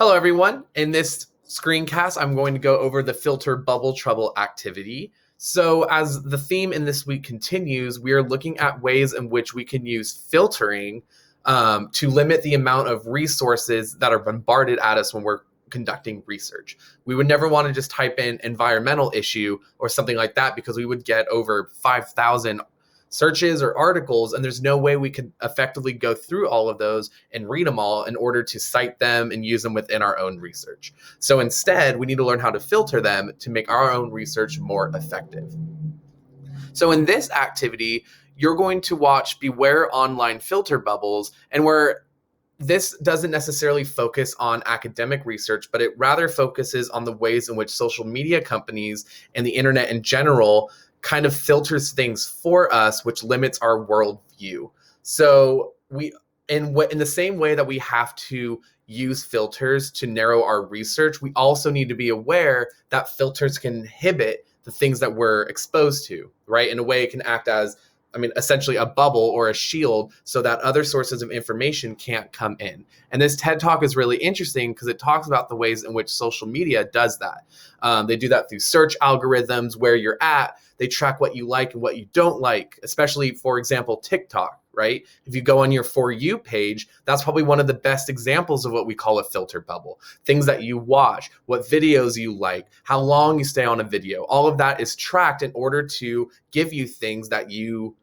Hello, everyone. In this screencast, I'm going to go over the filter bubble trouble activity. So, as the theme in this week continues, we are looking at ways in which we can use filtering to limit the amount of resources that are bombarded at us when we're conducting research. We would never want to just type in environmental issue or something like that because we would get over 5,000 searches or articles, and there's no way we could effectively go through all of those and read them all in order to cite them and use them within our own research. So instead, we need to learn how to filter them to make our own research more effective. So in this activity, you're going to watch Beware Online Filter Bubbles, and where this doesn't necessarily focus on academic research, but it rather focuses on the ways in which social media companies and the internet in general kind of filters things for us, which limits our worldview. So in the same way that we have to use filters to narrow our research, we also need to be aware that filters can inhibit the things that we're exposed to, right? In a way, it can act as, essentially a bubble or a shield so that other sources of information can't come in. And this TED Talk is really interesting because it talks about the ways in which social media does that. They do that through search algorithms, where you're at. They track what you like and what you don't like, especially, for example, TikTok, right? If you go on your For You page, that's probably one of the best examples of what we call a filter bubble. Things that you watch, what videos you like, how long you stay on a video, all of that is tracked in order to give you things that you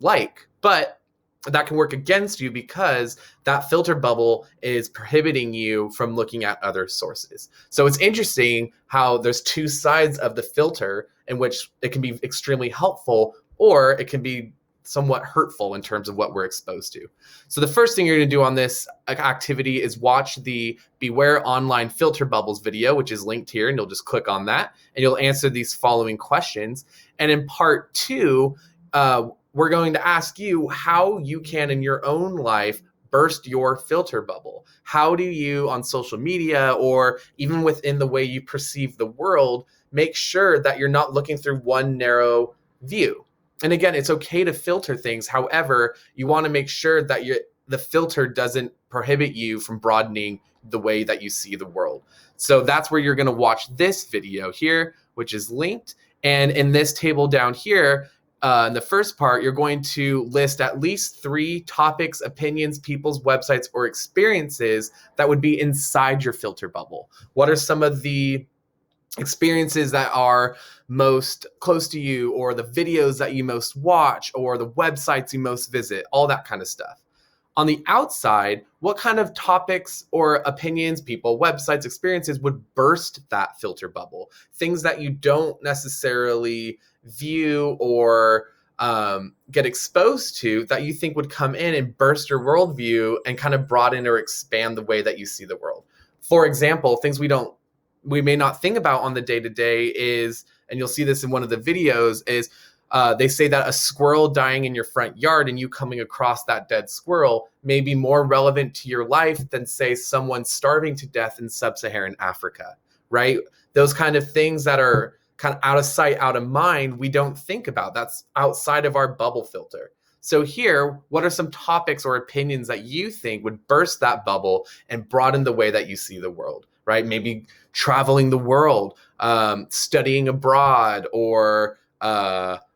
like. But that can work against you because that filter bubble is prohibiting you from looking at other sources. So it's interesting how there's two sides of the filter in which it can be extremely helpful or it can be somewhat hurtful in terms of what we're exposed to. So the first thing you're going to do on this activity is watch the Beware Online Filter Bubbles video, which is linked here, and you'll just click on that and you'll answer these following questions. And in part two, we're going to ask you how you can, in your own life, burst your filter bubble. How do you, on social media or even within the way you perceive the world, make sure that you're not looking through one narrow view? And again, it's okay to filter things. However, you want to make sure that the filter doesn't prohibit you from broadening the way that you see the world. So that's where you're going to watch this video here, which is linked. And in this table down here, in the first part, you're going to list at least 3 topics, opinions, people's websites, or experiences that would be inside your filter bubble. What are some of the experiences that are most close to you, or the videos that you most watch, or the websites you most visit, all that kind of stuff. On the outside, what kind of topics or opinions, people, websites, experiences would burst that filter bubble? Things that you don't necessarily view or get exposed to that you think would come in and burst your worldview and kind of broaden or expand the way that you see the world. For example, things we may not think about on the day-to-day is, and you'll see this in one of the videos, is they say that a squirrel dying in your front yard and you coming across that dead squirrel may be more relevant to your life than, say, someone starving to death in sub-Saharan Africa, right? Those kind of things that are kind of out of sight, out of mind, we don't think about. That's outside of our bubble filter. So here, what are some topics or opinions that you think would burst that bubble and broaden the way that you see the world, right? Maybe traveling the world, studying abroad, or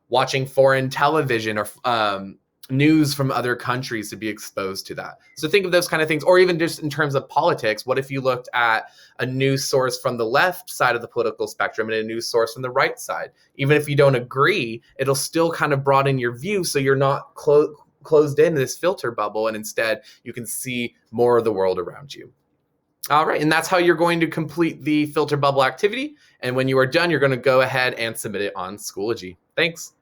watching foreign television, or news from other countries to be exposed to that. So think of those kind of things. Or even just in terms of politics, what if you looked at a news source from the left side of the political spectrum and a news source from the right side? Even if you don't agree, it'll still kind of broaden your view so you're not closed in this filter bubble, and instead you can see more of the world around you. All right, and that's how you're going to complete the filter bubble activity. And when you are done, you're going to go ahead and submit it on Schoology. Thanks.